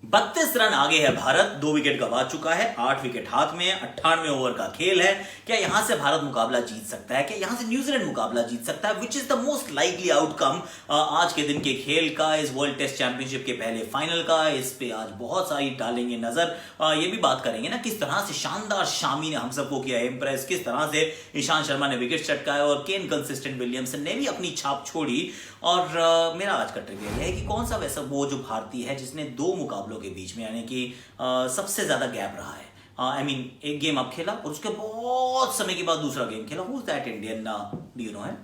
32 run आगे है Bharat, 2 wicket गंवा चुका है, 8 विकेट हाथ में, 98 ओवर का खेल है। क्या यहां से भारत मुकाबला जीत सकता है? क्या यहां से न्यूजीलैंड मुकाबला जीत सकता है? Which is the most likely outcome आज के दिन के खेल का, इस वर्ल्ड टेस्ट चैंपियनशिप के पहले फाइनल का। इस पे आज बहुत सारी डालेंगे नजर। ये भी बात करेंगे ना किस तरह से शानदार शामी ने हम सबको किया इंप्रेस, किस तरह से ईशांत शर्मा ने विकेट चटकाया और केन कंसिस्टेंट विलियमसन ने भी अपनी छाप छोड़ी। और मेरा आज का ट्रिविया है कि कौन सा वैसा वो जो भारतीय है जिसने 2 मुकाबलों के बीच में यानी कि सबसे ज्यादा गैप रहा है। आई मीन एक गेम अब खेला और उसके बहुत समय के बाद दूसरा गेम खेला। Who is that Indian, do you know है?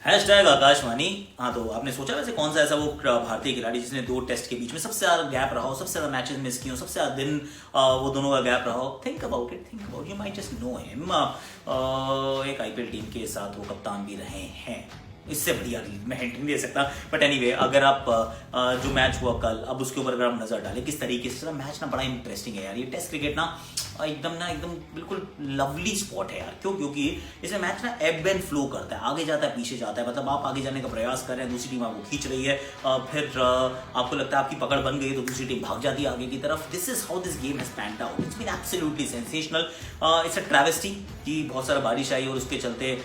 हैशटैग आकाशवाणी। हाँ, तो आपने सोचा वैसे कौन सा ऐसा वो भारतीय खिलाड़ी जिसने 2 टेस्ट के बीच में सबसे ज्यादा गैप रहा हो, सबसे ज्यादा मैचेस मिस किए हो, सबसे ज्यादा दिन वो दोनों का गैप रहा हो? Think about it, you might just know him. एक आईपीएल टीम के साथ वो कप्तान भी रहे हैं। इससे बढ़िया मैं हिंट नहीं दे सकता, बट एनीवे अगर आप जो मैच हुआ कल, अब उसके ऊपर अगर आप नजर डालें किस तरीके से मैच ना बड़ा इंटरेस्टिंग है यार। ये टेस्ट क्रिकेट ना एकदम बिल्कुल लवली स्पॉट है यार। क्यों? क्योंकि इसमें मैच ना एब एंड फ्लो करता है, आगे जाता है पीछे जाता है। मतलब आप आगे जाने का प्रयास कर रहे हैं, दूसरी टीम आपको खींच रही है, फिर आपको लगता है आपकी पकड़ बन गई तो दूसरी टीम भाग जाती है आगे की तरफ। This is how this game has panned out. It's been absolutely sensational. It's a travesty कि बहुत सारा बारिश आई और उसके चलते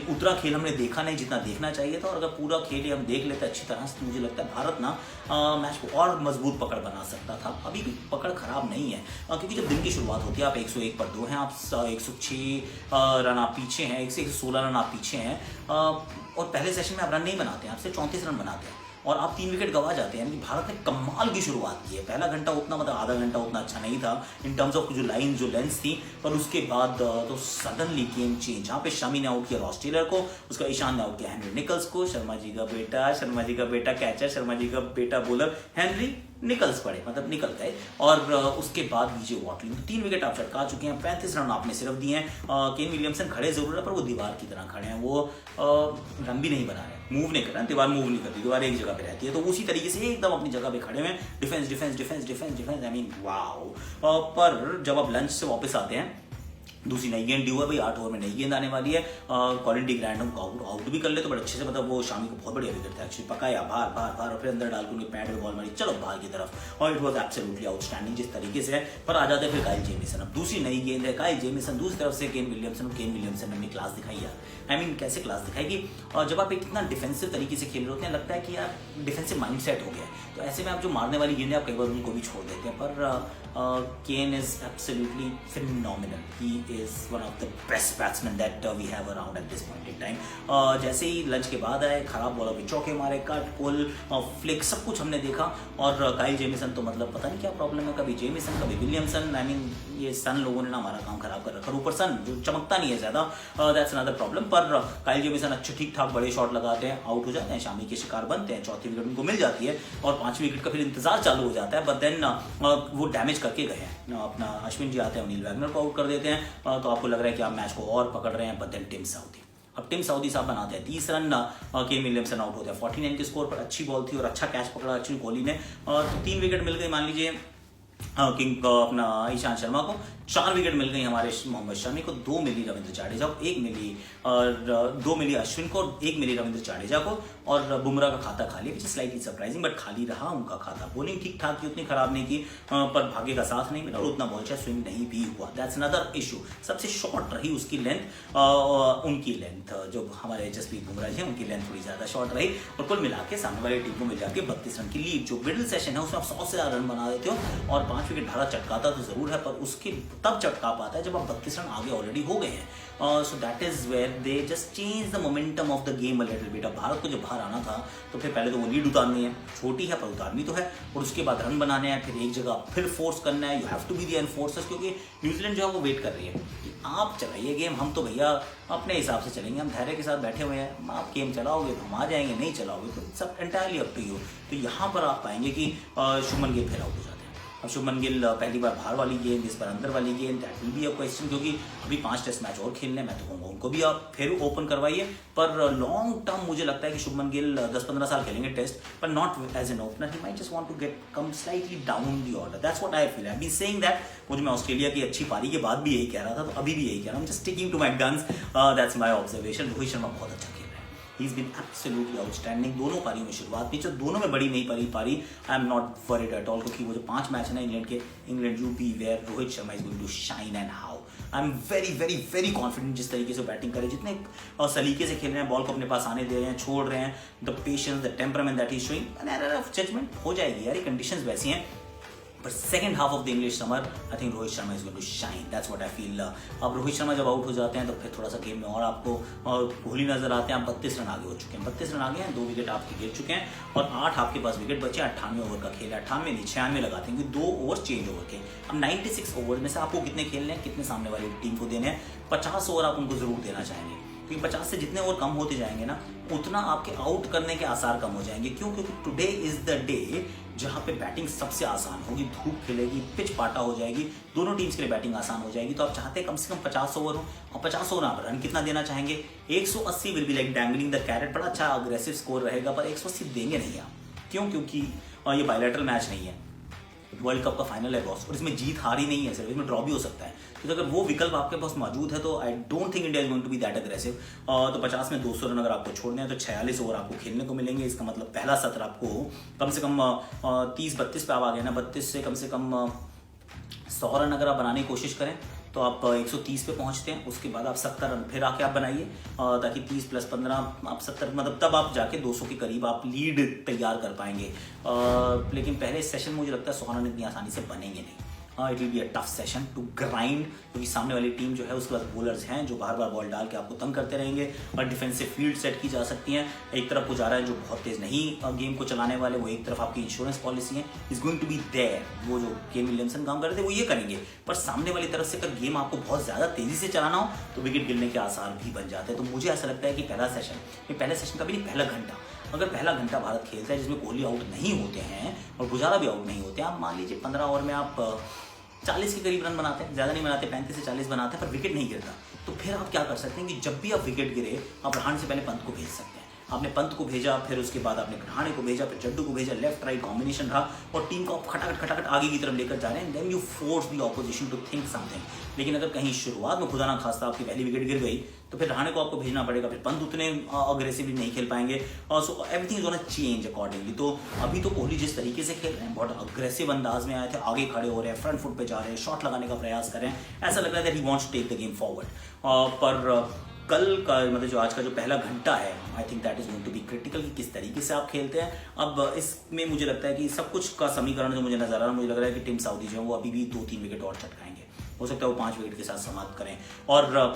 उतना खेल हमने देखा नहीं जितना देखना चाहिए था। और अगर पूरा खेल हम देख लेते अच्छी तरह से, मुझे लगता है भारत ना मैच को और मजबूत पकड़ बना सकता था। अभी भी पकड़ खराब नहीं है, क्योंकि जब दिन की शुरुआत होती है आप 101 पर 2 हैं, आप 106 रन आप पीछे हैं, 116 रन आप पीछे हैं, और पहले सेशन में आप रन नहीं बनाते हैं, आप सिर्फ 34 रन बनाते हैं और आप 3 विकेट गंवा जाते हैं। यानी भारत ने कमाल की शुरुआत की है। पहला घंटा उतना मतलब आधा घंटा उतना अच्छा नहीं था इन टर्म्स ऑफ जो लाइन जो लेंथ थी, पर उसके बाद तो सडनली गेम चेंज। जहाँ पे शमी ने आउट किया रॉस टेलर को, उसका ईशान ने आउट किया हेनरी निकल्स को। शर्मा जी का बेटा कैचर, शर्मा जी का बेटा बॉलर हेनरी निकल्स पड़े, मतलब निकल गए। और उसके बाद नीचे वॉटलिंग 3 विकेट आप चटका चुके हैं, 35 रन आपने सिर्फ दिए हैं। केन विलियमसन खड़े जरूर है पर वो दीवार की तरह खड़े हैं, वो रन भी नहीं बना रहे, मूव नहीं कर रहे हैं। दीवार मूव नहीं करती, दीवार एक जगह पे रहती है, तो उसी तरीके से एकदम अपनी जगह पे खड़े हुए हैं। Defence I mean wow. पर जब आप लंच से वापस आते हैं, दूसरी नई गेंद ड्यू है भाई, 8 ओवर में नई गेंद आने वाली है। कॉलिन डी ग्रैंडम को आउट भी कर ले तो बड़े अच्छे से, मतलब वो शामी को बहुत बढ़िया विकेट था एक्चुअली, पकाया बाहर और फिर अंदर डाल के उनके पैड में बॉल मारी, चलो बाहर की तरफ, और इट वाज एब्सोल्युटली आउटस्टैंडिंग जिस तरीके से है। पर आ जाते हैं फिर काइल जेमिसन। अब दूसरी नई गेंद है, काइल जेमिसन दूसरी तरफ से केन विलियमसन ने अपनी क्लास दिखाई यार। कैसे क्लास दिखाई कि जब आप इतना डिफेंसिव तरीके से खेल रहे होते हैं, लगता है कि यार डिफेंसिव माइंड सेट हो गया है, तो ऐसे में आप जो मारने वाली गेंदें आप कई बार उनको भी छोड़ देते हैं। पर Kane is absolutely phenomenal. He is one of the best batsmen that we have around at this point in time. जैसे ही लंच के बाद आए, खराब बॉलों पे चौके मारे, कट पुल फ्लिक सब कुछ हमने देखा। और काइल जेमिसन तो मतलब पता नहीं क्या प्रॉब्लम है, कभी जेमिसन कभी विलियमसन। ये सन लोगों ने ना हमारा काम खराब कर रखा। ऊपर सन जो चमकता नहीं है ज्यादा, दैट्स अनदर प्रॉब्लम। पर काइल जेमिसन अच्छे ठीक ठाक बड़े शॉट लगाते हैं, आउट हो जाते हैं, शामी के शिकार बनते हैं, चौथी विकेट उनको मिल जाती है और 5वीं विकेट का फिर इंतजार चालू हो जाता है। बट देन वो डैमेज करके गए हैं। अपना अश्विन जी आते हैं, नील वैगनर को आउट कर देते हैं, तो आपको लग रहा है कि आप मैच को और पकड़ रहे हैं। बट देन टिम साउदी, अब टिम साउदी साहब बनाते हैं 30 रन, केन विलियमसन आउट होते हैं 49 के स्कोर पर। अच्छी बॉल थी और अच्छा कैच पकड़ा एक्चुअली कोहली ने, तो 3 विकेट मिल गए मान लीजिए किंग अपना ईशांत शर्मा को, 4 विकेट मिल गई हमारे मोहम्मद शमी को, 2 मिली रविंद्र जाडेजा को, 2 मिली अश्विन को, 1 मिली रविंद्र जाडेजा को। और बुमराह का खाता खाली, which is slightly surprising, but खाली रहा उनका खाता। बॉलिंग ठीक ठाक की, उतनी खराब नहीं की, पर भाग्य का साथ नहीं मिला और उतना बॉल चाहे स्विंग नहीं भी हुआ। That's another issue. सबसे शॉर्ट रही उसकी लेंथ, उनकी लेंथ जो हमारे जसप्रीत बुमराह जी उनकी लेंथ थोड़ी ज्यादा शॉर्ट रही, और कुल मिला के सामने वाली टीम को मिल जाती है 32 रन की लीड। जो मिडिल सेशन है उसमें आप 100 से ज्यादा रन बना देते हो और 5 विकेट भारत चटकाता तो जरूर है, पर उसके तब चटका पाता है जब आप 32 रन आगे ऑलरेडी हो गए हैं। So that is where they just change the momentum of the game a little bit. अब भारत को जब बाहर आना था तो फिर पहले तो वो लीड उतारनी है, छोटी है पर उतारनी तो है, और उसके बाद रन बनाने हैं, फिर एक जगह फिर फोर्स करना है। You have to be the enforcers, क्योंकि न्यूजीलैंड जो है वो वेट कर रही है कि आप चलाइए गेम, हम तो भैया अपने हिसाब से चलेंगे, हम धैर्य के साथ बैठे हुए हैं। आप गेम चलाओगे तो हम आ जाएंगे, नहीं चलाओगे तो सब एंटायरली अप टू यू। तो यहाँ पर आप पाएंगे कि शुभमन गिल फिर आउट हो जाते हैं। अब शुभमन गिल पहली बार बाहर वाली गेंद, इस बार अंदर वाली गेंद, that will be a question, क्योंकि अभी 5 टेस्ट मैच और खेलने, मैं तो कहूँगा उनको भी आप फिर ओपन करवाइए। पर लॉन्ग टर्म मुझे लगता है कि शुभमन गिल 10-15 साल खेलेंगे टेस्ट, पर not as an opener. He might just want to get come slightly down the order. That's what I feel. I have been saying that. मुझे मैं ऑस्ट्रेलिया की अच्छी पारी के बाद भी यही कह रहा था, तो अभी भी यही कह रहा हूँ। Just sticking to my guns, that's my observation. Rohit Sharma बहुत अच्छा खेल रहा है, he is been absolutely outstanding. दोनों पारियों में शुरुआत की, दोनों में बड़ी नहीं पारी। I am not worried at all, क्योंकि वो जो 5 मैच है ना इंग्लैंड के, England you be where Rohit Sharma is going to shine and how. I am very very very confident जिस तरीके से बैटिंग करे, जितने सलीके से खेल रहे हैं, बॉल को अपने पास आने दे रहे हैं, छोड़ रहे हैं, the patience, the temperament that is showing, an error of judgement हो जाएगी यार, ये कंडीशंस वैसी हैं। But second half of the English summer I think Rohit Sharma is going to shine, that's what I feel. अब रोहित शर्मा जब आउट हो जाते हैं तो फिर थोड़ा सा गेम में और आपको कोहली नजर आते हैं। आप 32 रन आगे हो चुके हैं, 32 रन आगे हैं, 2 विकेट आपके गिर चुके हैं और 8 आपके पास विकेट बचे। 98 ओवर का खेल है, 98 नहीं 96 लगाते हैं, क्योंकि 2 ओवर चेंज ओवर के। अब 96 ओवर में से आपको कितने खेलने हैं, कितने सामने वाली टीम को देने हैं? 50 ओवर आप उनको जरूर देना चाहेंगे, क्योंकि 50 से जितने ओवर कम होते जाएंगे ना, उतना आपके आउट करने के आसार कम हो जाएंगे। क्यों? क्योंकि टुडे इज द डे जहां पे बैटिंग सबसे आसान होगी, धूप खिलेगी, पिच पाटा हो जाएगी, दोनों टीम्स के लिए बैटिंग आसान हो जाएगी। तो आप चाहते हैं कम से कम 50 ओवर हो, और 50 ओवर आप रन कितना देना चाहेंगे? 180 will be like dangling the carat. बड़ा अच्छा अग्रेसिव स्कोर रहेगा, पर 180 देंगे नहीं आप। क्यों? क्योंकि ये बायलैटरल मैच नहीं है, वर्ल्ड कप का फाइनल है बॉस, और इसमें जीत हार ही नहीं है, सिर्फ इसमें ड्रॉ भी हो सकता है। तो अगर वो विकल्प आपके पास मौजूद है तो I don't think India is going to be that aggressive. तो 50 में 200 रन अगर आपको छोड़ने हैं तो 46 ओवर आपको खेलने को मिलेंगे। इसका मतलब पहला सत्र आपको कम से कम 30-32 पे आप आ गए ना, 32 से कम 100 रन अगर आप बनाने की कोशिश करें तो आप 130 पे पहुंचते हैं। उसके बाद आप 70 रन फिर आके आप बनाइए, ताकि 30 + 15 आप 70, मतलब तब आप जाके 200 के करीब आप लीड तैयार कर पाएंगे। लेकिन पहले सेशन मुझे लगता है 100 रन इतनी आसानी से बनेंगे नहीं। It will be a tough session to grind, क्योंकि सामने वाली टीम जो है उसके पास बॉलर्स हैं जो बार बार बॉल डाल के आपको तंग करते रहेंगे, और डिफेंसिव फील्ड सेट की जा सकती हैं। एक तरफ पुजारा है जो बहुत तेज नहीं गेम को चलाने वाले, वो एक तरफ आपकी इंश्योरेंस पॉलिसी है, is going to be there. वो जो केन विलियमसन काम कर रहे थे वो ये करेंगे, पर सामने वाली तरफ से अगर गेम आपको बहुत ज्यादा तेजी से चलाना हो तो विकेट गिरने के आसार भी बन जाते हैं। तो मुझे ऐसा लगता है कि पहले सेशन का भी नहीं, पहला घंटा, अगर पहला घंटा भारत खेलता है जिसमें कोहली आउट नहीं होते हैं और पुजारा भी आउट नहीं होते हैं, आप मान लीजिए 15 ओवर में आप 40 के करीब रन बनाते हैं, ज़्यादा नहीं बनाते, 35 से 40 बनाते हैं, पर विकेट नहीं गिरता, तो फिर आप क्या कर सकते हैं कि जब भी आप विकेट गिरे आप रहाणे से पहले पंत को भेज सकते हैं। आपने पंत को भेजा, फिर उसके बाद आपने रहाणे को भेजा, फिर जड्डू को भेजा, लेफ्ट राइट कॉम्बिनेशन रहा और टीम को आप खटाखट आगे की तरफ लेकर जा रहे हैं। Then you force the opposition to think something. लेकिन अगर कहीं शुरुआत में खुदा ना खास्ता आपकी पहली विकेट गिर गई तो फिर रहाणे को आपको भेजना पड़ेगा, फिर पंत उतने अग्रेसिवली नहीं खेल पाएंगे, और so everything is gonna change accordingly. तो अभी तो कोहली जिस तरीके से खेल रहे हैं, बहुत अग्रेसिव अंदाज में आए थे, आगे खड़े हो रहे हैं, फ्रंट फुट पे जा रहे हैं, शॉट लगाने का प्रयास कर रहे हैं, ऐसा लग रहा है that he wants to take the game forward. पर कल का मतलब जो आज का जो पहला घंटा है, I think that is going to be critical कि किस तरीके से आप खेलते हैं। अब इसमें मुझे लगता है कि सब कुछ का समीकरण जो मुझे नजर आ रहा है, मुझे लग रहा है कि टीम सऊदी जो है वो अभी भी 2-3 विकेट और चटकाएंगे, हो सकता है वो 5 विकेट के साथ समाप्त करें। और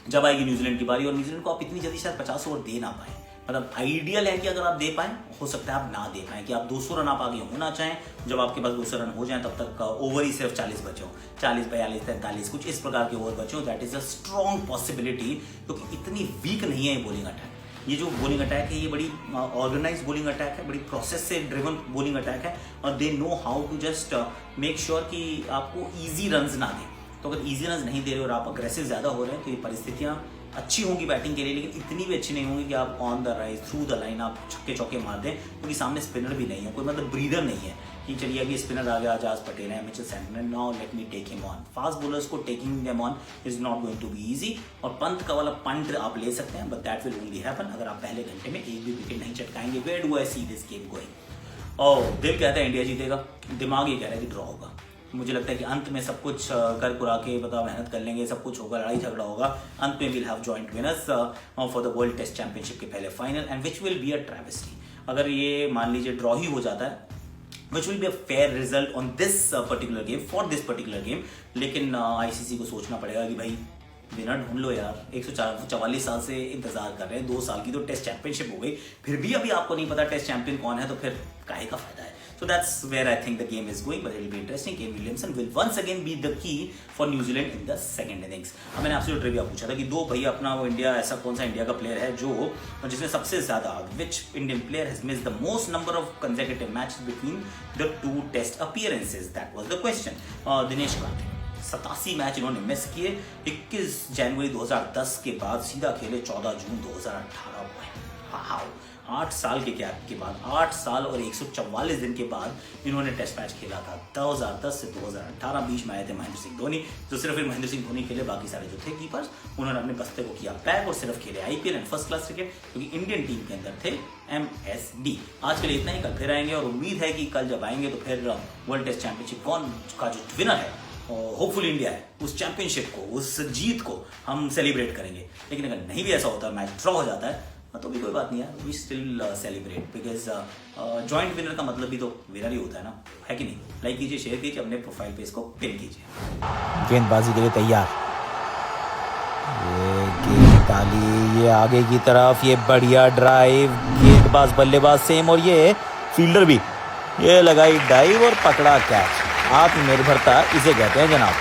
जब आएगी न्यूजीलैंड की बारी, और न्यूजीलैंड को आप इतनी जल्दी शायद 50 ओवर दे ना पाए, मतलब आइडियल है कि अगर आप दे पाएं, हो सकता है आप ना दे पाएं, कि आप 200 रन आप आगे होना चाहें, जब आपके पास 200 रन हो जाएं तब तक ओवर ही सिर्फ 40 बचे हो, 40, 42, 43 कुछ इस प्रकार के ओवर बचे हो। That is a strong possibility, क्योंकि इतनी वीक नहीं है ये बॉलिंग अटैक। ये जो बॉलिंग अटैक है ये बड़ी ऑर्गेनाइज बॉलिंग अटैक है, बड़ी प्रोसेस से ड्रिवन बॉलिंग अटैक है, और they know how to just make sure कि आपको ईजी रन ना दें। तो अगर ईजी रन नहीं दे रहे और आप अग्रेसिव ज्यादा हो रहे हैं तो ये परिस्थितियां अच्छी होंगी बैटिंग के लिए, लेकिन इतनी भी अच्छी नहीं होंगी कि आप on the rise through the line आप छक्के चौके मार दें, क्योंकि सामने स्पिनर भी नहीं है, कोई मतलब ब्रीदर नहीं है कि चलिए अभी स्पिनर आ गया, आजाज पटेल है, Mitchell Santner, now let me take him on. Fast bowlers को taking them on is not going to be easy, और पंत का वाला पंट आप ले सकते हैं, but that will only happen अगर आप पहले घंटे में एक भी विकेट नहीं चटकाएंगे। Where do I see this game going? Oh, दिल कहता है इंडिया जीतेगा, दिमाग ये कह रहा है कि ड्रॉ होगा। मुझे लगता है कि अंत में सब कुछ कर कुरा के बता मेहनत कर लेंगे, सब कुछ होगा, लड़ाई झगड़ा होगा, अंत में will have joint winners for the World Test Championship के पहले final, and which will be a travesty. अगर ये मान लीजिए ड्रॉ ही हो जाता है, which will be a fair result on this particular game for this particular game, लेकिन आईसीसी को सोचना पड़ेगा कि भाई विनर ढूंढ लो यार। 144 साल से इंतजार कर रहे हैं, 2 साल की तो टेस्ट चैंपियनशिप हो गई, फिर भी अभी आपको नहीं पता टेस्ट चैंपियन कौन है, तो फिर काहे का फायदा है। So that's where I think the game is going, but it will be interesting. Kane Williamson will once again be the key for New Zealand in the second innings. अब मैंने आपसे जो ट्रिविया पूछा था कि दो भाई अपना वो इंडिया, ऐसा कौन सा इंडिया का प्लेयर है जो जिसने सबसे ज्यादा, which Indian player has missed the most number of consecutive matches between the 2 test appearances? That was the question. Dinesh Karthik 87 match इन्होंने मिस किए। 21 जनवरी 2010 के बाद सीधा खेले 14 जून 2018 में। 8 साल के गैप के बाद, 8 साल और 144 दिन के बाद इन्होंने टेस्ट मैच खेला था। 2010 से 2018 बीच में आए थे महेंद्र सिंह धोनी, जो सिर्फ एक महेंद्र सिंह धोनी खेले, बाकी सारे जो थे कीपर्स उन्होंने अपने बस्ते को किया पैक और सिर्फ खेले IPL and first class cricket, क्योंकि इंडियन टीम के अंदर थे MSD। आज के लिए इतना ही, कल फिर आएंगे और उम्मीद है कि कल जब आएंगे तो फिर वर्ल्ड टेस्ट चैंपियनशिप कौन का जो विनर है, होपफुली इंडिया है, उस चैंपियनशिप को, उस जीत को हम सेलिब्रेट करेंगे। लेकिन अगर नहीं भी ऐसा होता, मैच ड्रॉ हो जाता है, तो भी कोई बात नहीं है, we still celebrate, because joint winner का मतलब भी तो विनर ही होता है ना, है कि नहीं। लाइक कीजिए, शेयर कीजिए, अपने प्रोफाइल पे इसको पिन कीजिए। गेंदबाजी के लिए तैयार, ये गेंद डाली, ये आगे की तरफ, ये बढ़िया ड्राइव, गेंदबाज बल्लेबाज सेम, और ये फील्डर भी, ये लगाई डाइव और पकड़ा कैच। आत्मनिर्भरता इसे कहते हैं जनाब।